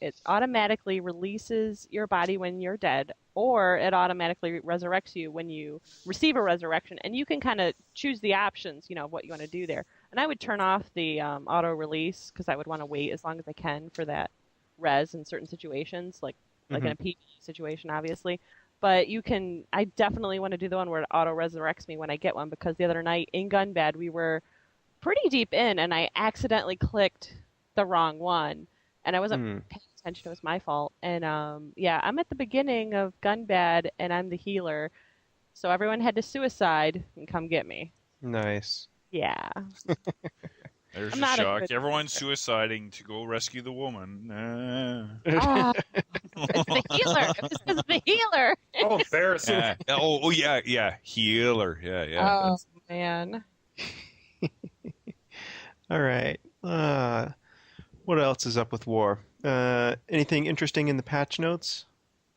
It automatically releases your body when you're dead, or it automatically resurrects you when you receive a resurrection. And you can kind of choose the options, of what you want to do there. And I would turn off the auto release because I would want to wait as long as I can for that res in certain situations, like in a PvE situation, obviously. But I definitely want to do the one where it auto resurrects me when I get one, because the other night in Gunbad we were pretty deep in, and I accidentally clicked the wrong one, and I wasn't paying attention. It was my fault. And yeah, I'm at the beginning of Gunbad, and I'm the healer, so everyone had to suicide and come get me. Nice. Yeah. There's I'm a not a shock. good- Everyone's suiciding to go rescue the woman. Oh, it's the healer. It was 'cause of the healer. Oh, embarrassing. Yeah. Healer. Yeah. Oh man. All right. What else is up with War? Anything interesting in the patch notes?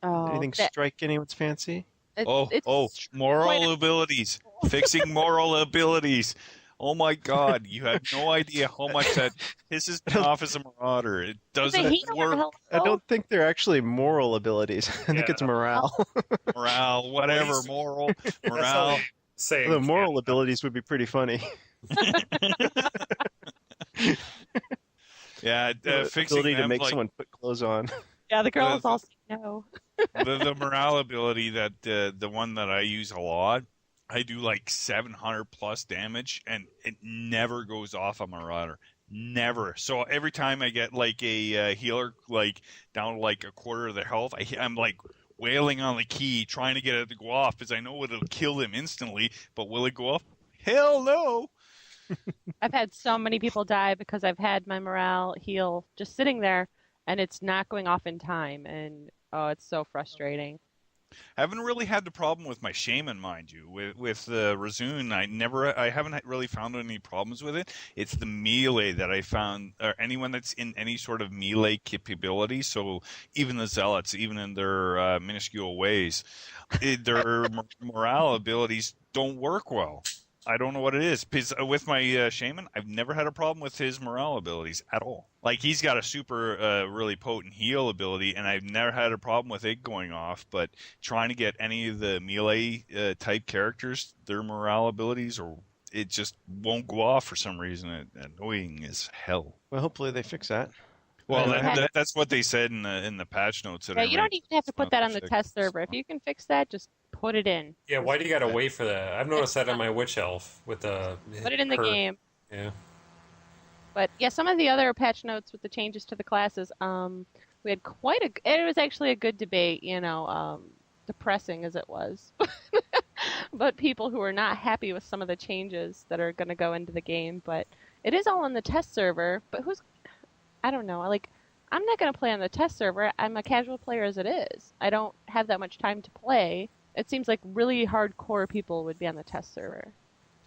Oh, Anything strike anyone's fancy? it's Moral quite a- abilities. Fixing moral abilities. Oh my God, you have no idea how much that pisses me off as a marauder. It the doesn't healer. work. Hello? I don't think they're actually moral abilities. I think Yeah. it's morale. Morale, whatever, Please. moral, That's how morale. they say The it. moral abilities would be pretty funny. Yeah, The fixing ability to them, make like, someone put clothes on. Yeah, the girl the- is all no. the morale ability that the one that I use a lot, I do like 700 plus damage, and it never goes off a marauder. Never. So every time I get like a healer like down to like a quarter of their health, I'm like wailing on the key trying to get it to go off because I know it'll kill them instantly. But will it go off? Hell no. I've had so many people die because I've had my morale heal just sitting there and it's not going off in time, and oh, it's so frustrating. Haven't really had the problem with my shaman, mind you. With the Razoon, I haven't really found any problems with it. It's the melee that I found, or anyone that's in any sort of melee capability. So even the zealots, even in their minuscule ways, their morale abilities don't work well. I don't know what it is. Because with my shaman, I've never had a problem with his morale abilities at all. Like, he's got a super, really potent heal ability, and I've never had a problem with it going off. But trying to get any of the melee type characters, their morale abilities, or it just won't go off for some reason. Annoying as hell. Well, hopefully they fix that. Well, I that's what they said in the patch notes. That Yeah, I you don't read. even have to It's put not that on the fixed. test server. If you can fix that, just put it in. Yeah, why do you gotta wait for that? I've noticed that on my witch elf with the. Put it in the her- game. Yeah. But yeah, some of the other patch notes with the changes to the classes, we had it was actually a good debate, depressing as it was. But people who are not happy with some of the changes that are going to go into the game, but it is all on the test server, but I don't know, I'm not going to play on the test server. I'm a casual player as it is. I don't have that much time to play. It seems like really hardcore people would be on the test server.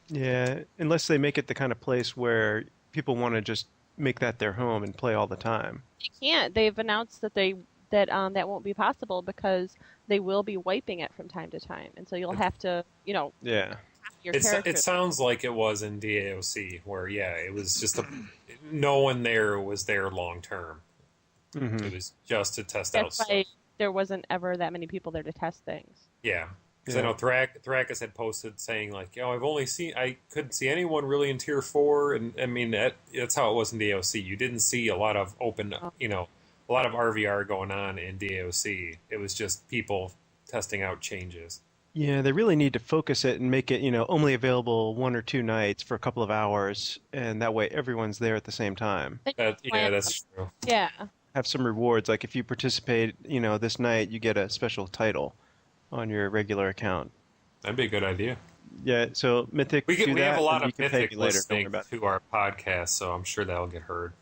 Yeah, unless they make it the kind of place where people want to just make that their home and play all the time. You can't. They've announced that that won't be possible because they will be wiping it from time to time, and so you'll have to, Yeah. your It character. sounds like it was in DAOC, where it was just no one there was there long term. Hmm. It was just to test out That's stuff. why there wasn't ever that many people there to test things. Yeah, because I Yeah. know Thrakus had posted saying like, I couldn't see anyone really in Tier 4, and I mean that's how it was in DAOC. You didn't see a lot of open, a lot of RVR going on in DAOC. It was just people testing out changes. Yeah, they really need to focus it and make it, only available 1 or 2 nights for a couple of hours, and that way everyone's there at the same time. That's true. Yeah. Have some rewards, like if you participate, this night, you get a special title on your regular account. That'd be a good idea. Yeah, so Mythic, We do have that, a lot and of you can pay Mythic me later. Don't worry listening about it. to our podcast, so I'm sure that'll get heard.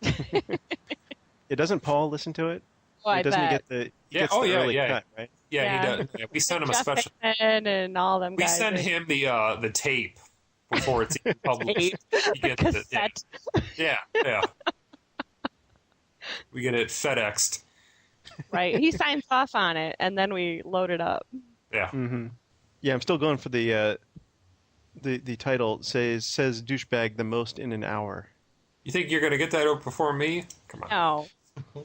Yeah, doesn't Paul listen to it? Oh, I Doesn't he bet. get the Yeah, early yeah. cut, right? Yeah, Yeah. he does. Yeah, we send him a Justin special. and all them We guys. send him the tape before it's even published. Tape. He gets it. cassette. Yeah. We get it FedExed. Right. He signs off on it, and then we load it up. Yeah. Hmm. Yeah, I'm still going for the title says douchebag the most in an hour. You think you're gonna get that out before me? Come on. No.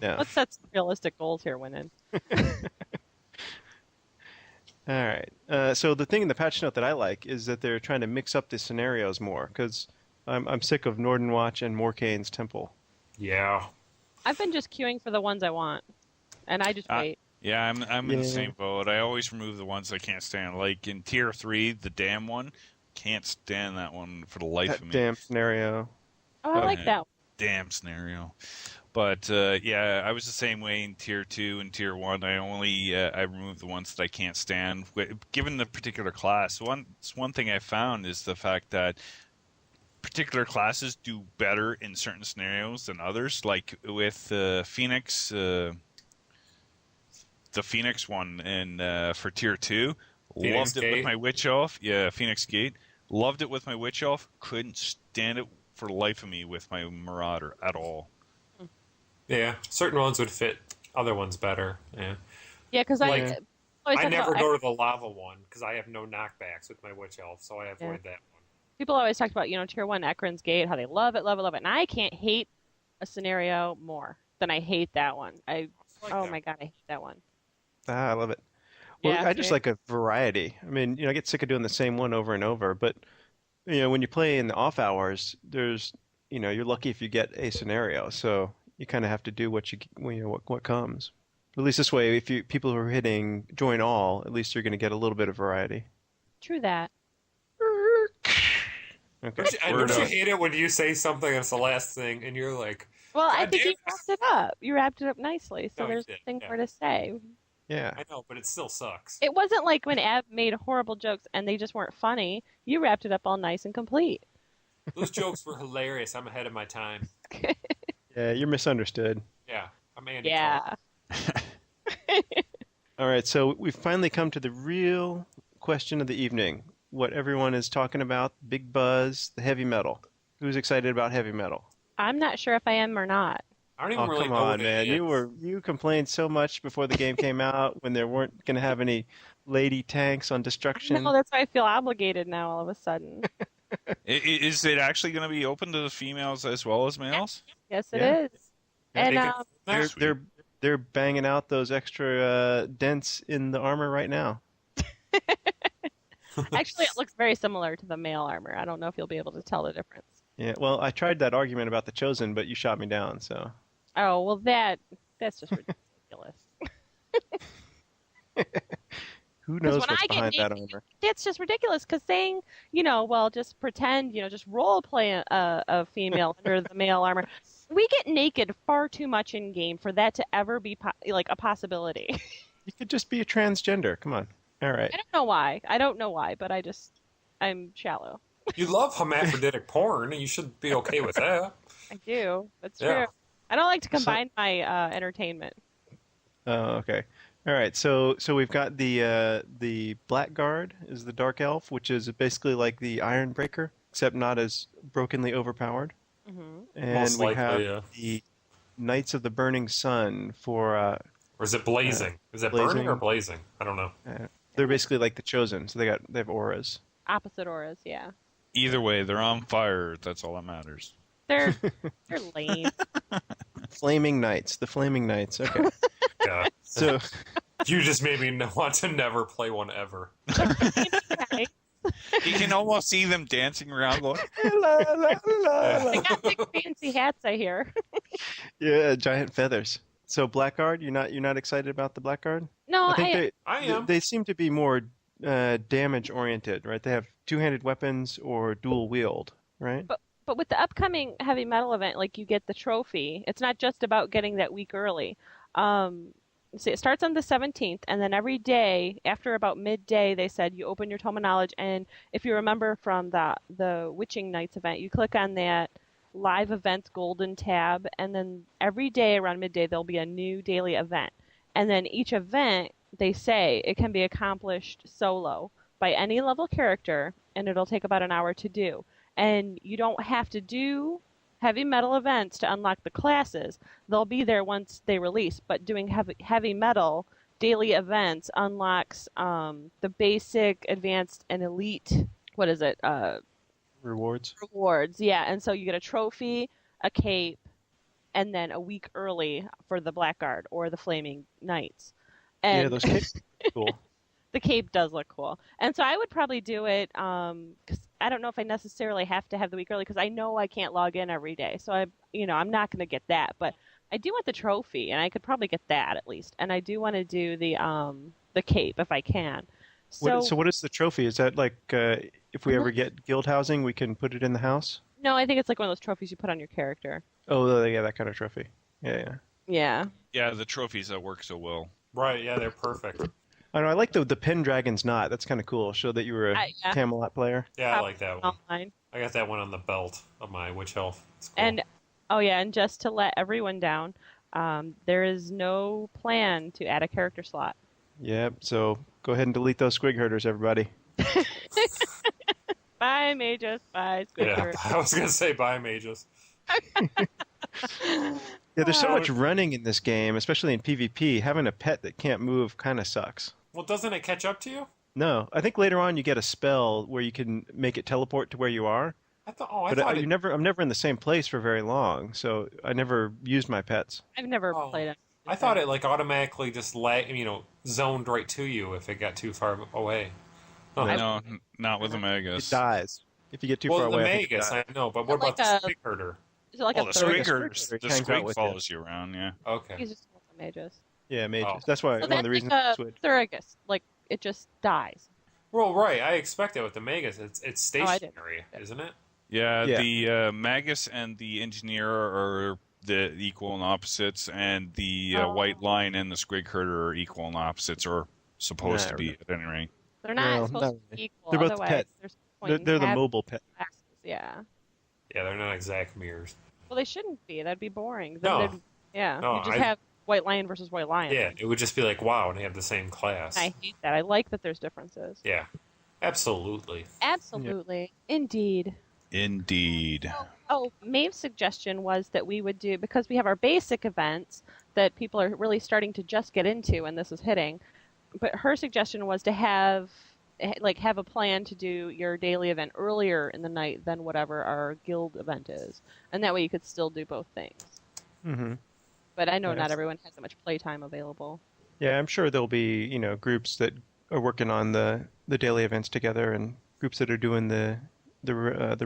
Yeah. Let's set some realistic goals here, Winnan. All right. So the thing in the patch note that I like is that they're trying to mix up the scenarios more because I'm sick of Nordenwatch and Morkane's Temple. Yeah. I've been just queuing for the ones I want, and I just wait. Yeah, I'm in the Yeah. same boat. I always remove the ones I can't stand. Like in Tier 3, the damn one, can't stand that one for the life That of me. damn scenario. Oh, I like Okay. that. Damn scenario. But yeah, I was the same way in Tier 2 and Tier 1. I only I remove the ones that I can't stand. Given the particular class, one thing I found is the fact that particular classes do better in certain scenarios than others. Like with Phoenix, the Phoenix one for Tier 2, Phoenix loved it Gate? with my Witch Elf. Yeah, Phoenix Gate. Loved it with my Witch Elf. Couldn't stand it for the life of me with my Marauder at all. Yeah, certain ones would fit other ones better. Yeah. Yeah, because Like, I always I talk never about, go to the lava one because I have no knockbacks with my Witch Elf, so I avoid that one. people always talk about, Tier 1 Ekron's Gate, how they love it, love it, love it. And I can't hate a scenario more than I hate that one. Oh my God, I hate that one. I love it. Well, Yeah, I just like a variety. I mean, I get sick of doing the same one over and over, but when you play in the off hours, there's, you're lucky if you get a scenario. So you kind of have to do what what comes. At least this way, if people who are hitting join all, at least you're going to get a little bit of variety. True that. Okay. Don't you hate it when you say something and it's the last thing and you're like, Well, I God think damn you wrapped it up. You wrapped it up nicely, so No, you there's did, nothing yeah. more to say. Yeah. I know, but it still sucks. It wasn't like when Ab made horrible jokes and they just weren't funny. You wrapped it up all nice and complete. Those jokes were hilarious. I'm ahead of my time. Yeah, you're misunderstood. Yeah, I'm Andy. Yeah. All right, so we've finally come to the real question of the evening. What everyone is talking about, big buzz, the heavy metal. Who's excited about heavy metal? I'm not sure if I am or not. I don't even Oh, really come know on, what man. it is. You complained so much before the game came out when there weren't going to have any lady tanks on destruction. No, that's why I feel obligated now all of a sudden. Is it actually going to be open to the females as well as males? Yes, it Yeah. is. Yeah, And they can- They're, Sweet. they're banging out those extra dents in the armor right now. actually, it looks very similar to the male armor. I don't know if you'll be able to tell the difference. Yeah, well, I tried that argument about the Chosen, but you shot me down, so. Oh, well, that's just ridiculous. Who knows when what's I get behind that naked- armor? It's just ridiculous because saying, well, just pretend, just role play a female under the male armor. We get naked far too much in game for that to ever be like a possibility. You could just be a transgender. Come on. All right. I don't know why, but I'm shallow. You love hermaphroditic porn, and you should be okay with that. I do. That's Yeah. true. I don't like to combine my entertainment. Oh, okay. All right. So we've got the Blackguard is the Dark Elf, which is basically like the Ironbreaker, except not as brokenly overpowered. Hmm. And Most we likely, have yeah. the Knights of the Burning Sun for Or is it blazing? Is it blazing. burning or blazing? I don't know. they're basically like the Chosen, so they have auras. Opposite auras, yeah. Either way, they're on fire. That's all that matters. They're lame. Flaming Knights, the Flaming Knights. Okay. God. So You just made me want to never play one ever. Okay. You can almost see them dancing around going, la, la, la, la. They got big fancy hats, I hear. Yeah, giant feathers. So Blackguard, you're not excited about the Blackguard? No, I think I am. they seem to be more damage oriented, right? They have two-handed weapons or dual wield, right? But with the upcoming heavy metal event, like you get the trophy. It's not just about getting that week early. So it starts on the 17th, and then every day after about midday, they said you open your Tome of Knowledge, and if you remember from the Witching Nights event, you click on that live events golden tab, and then every day around midday there'll be a new daily event, and then each event they say it can be accomplished solo by any level character, and it'll take about an hour to do. And you don't have to do heavy metal events to unlock the classes. They'll be there once they release, but doing heavy metal daily events unlocks the basic, advanced, and elite, what is it, Rewards. rewards. Yeah, and so you get a trophy, a cape, and then a week early for the Blackguard or the Flaming Knights. And Yeah, those capes are cool. the cape does look cool. And so I would probably do it because I don't know if I necessarily have to have the week early because I know I can't log in every day. So I'm not going to get that, but I do want the trophy, and I could probably get that at least. And I do want to do the cape if I can. So, So what is the trophy? Is that like if we ever get guild housing, we can put it in the house? no, I think it's like one of those trophies you put on your character. Oh, yeah, that kind of trophy. Yeah. Yeah. yeah, the trophies that work so well. Right, yeah, they're perfect. I know. I like the Pendragon's Knot. That's kind of cool. Show that you were a Yeah. Camelot player. Yeah, I like that one. Online. I got that one on the belt of my witch elf. It's cool. And oh yeah, and just to let everyone down, there is no plan to add a character slot. Yep. So go ahead and delete those squig herders, everybody. Bye, Magus. Bye, Squidward. Yeah, I was gonna say bye, mages. Yeah, there's so much running in this game, especially in PvP. Having a pet that can't move kind of sucks. Well, doesn't it catch up to you? No, I think later on you get a spell where you can make it teleport to where you are. I thought. But I'm never in the same place for very long, so I never used my pets. I've never played it. I thought it like automatically just zoned right to you if it got too far away. Oh, No, not with the It Magus. dies if you get too well, far the away. I think it Magus, dies. I know, but what Like about the a- squig herder? Is it like Oh, a the third? Squig- the hangs out squig with follows you around, yeah. Okay. He's just called the Magus. Yeah, mages. Oh. That's why So one of that's the reasons like I a switched. Thurigus. Like it just dies. Well, right. I expect it with the Magus. It's Oh, I didn't. stationary, isn't it? Yeah, Yeah. the Magus and the Engineer are the equal and opposites, and the Oh. White Line and the Squig Herder are equal and opposites, or supposed Nah, to be at any rate. They're not Well, supposed not to be really. equal. They're both Otherwise, pets. there's no point in They're the having mobile pet. classes. Yeah. Yeah, they're not exact mirrors. Well, they shouldn't be. That'd be boring. No. Then they'd- Yeah. No, you just I- have White Lion versus White Lion. Yeah, it would just be like, wow, and they have the same class. I hate that. I like that there's differences. Yeah, absolutely. Absolutely. Indeed. Indeed. Oh, Maeve's suggestion was that we would do, because we have our basic events that people are really starting to just get into and this is hitting, but her suggestion was to have a plan to do your daily event earlier in the night than whatever our guild event is. And that way you could still do both things. Mm-hmm. But I know Yes. not everyone has that much playtime available. Yeah, I'm sure there'll be groups that are working on the daily events together, and groups that are doing the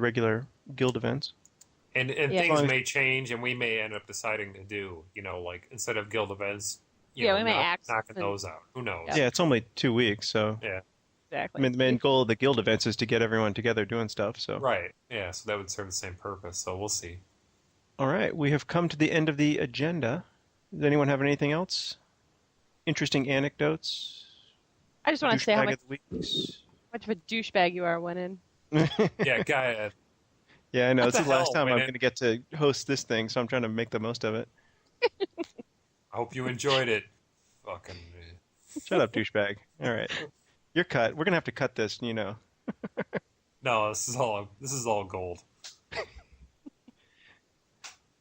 regular guild events. And Yeah. things As long may change, and we may end up deciding to do, like instead of guild events, Yeah, we may act knocking and- those out. Who knows? Yeah. Yeah, it's only 2 weeks, so I Exactly. mean the main goal of the guild events is to get everyone together doing stuff. So Right. Yeah. So that would serve the same purpose. So we'll see. all right, we have come to the end of the agenda. Does anyone have anything else? Interesting anecdotes? I just want to say how Douchebag much, of the weeks? much of a douchebag you are, winning. Yeah, guy. Yeah, I know. What It's the the last hell, time I'm Winnet? going to get to host this thing, so I'm trying to make the most of it. I hope you enjoyed it. Fucking. Shut up, douchebag. All right. You're cut. We're going to have to cut this, No, this is all gold.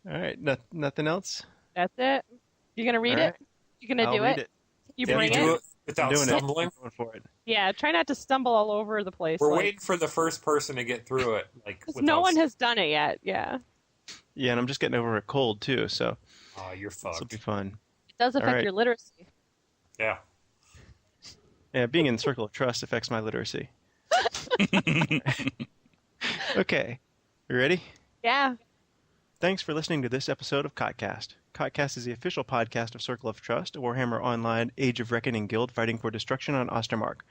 All right. Nothing else? That's it. You're going to read All it? You're going to I'll do read it? it. You Yeah, bring Can it? you do it I'm without doing stumbling? it. I'm going for it. Yeah, try not to stumble all over the place. We're like- waiting for the first person to get through it. 'cause without no one has done it yet. Yeah. Yeah, and I'm just getting over a cold, too, so Oh, you're this will fucked. be fun. It does affect right. your literacy. Yeah. Yeah, being in the circle of trust affects my literacy. Okay. You ready? Yeah. Thanks for listening to this episode of Cotcast. Cotcast is the official podcast of Circle of Trust, a Warhammer Online Age of Reckoning guild fighting for destruction on Ostermark.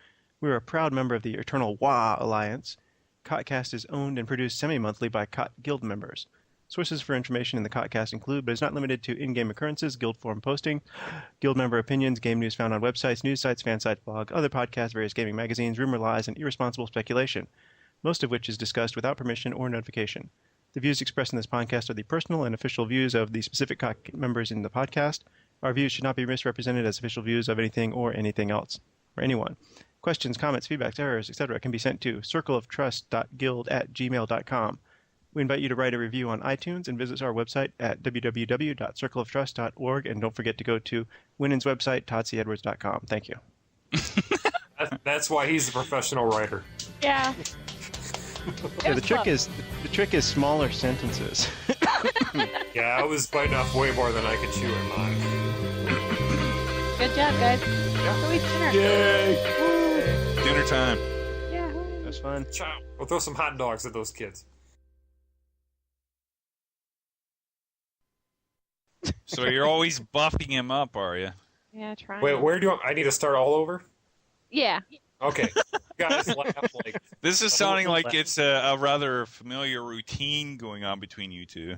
We are a proud member of the Eternal Wa Alliance. Cotcast is owned and produced semi-monthly by Cot guild members. Sources for information in the Cotcast include, but is not limited to, in-game occurrences, guild forum posting, guild member opinions, game news found on websites, news sites, fan site blog, other podcasts, various gaming magazines, rumor lies, and irresponsible speculation, most of which is discussed without permission or notification. The views expressed in this podcast are the personal and official views of the specific members in the podcast. Our views should not be misrepresented as official views of anything or anything else, or anyone. Questions, comments, feedbacks, errors, etc. can be sent to circleoftrust.guild@gmail.com. We invite you to write a review on iTunes and visit our website at www.circleoftrust.org. And don't forget to go to Winnen's website, todsyedwards.com. Thank you. That's why he's a professional writer. Yeah. Yeah, the was trick fun. is smaller sentences. Yeah, I was biting off way more than I could chew in mine. Good job, guys. So we dinner. Yay! Dinner time. Yeah. That was fun. Ciao. We'll throw some hot dogs at those kids. So you're always buffing him up, are you? Yeah, try. Wait, where do you want? I need to start all over? Yeah. Okay. You guys laugh like. This is sounding like it's a rather familiar routine going on between you two.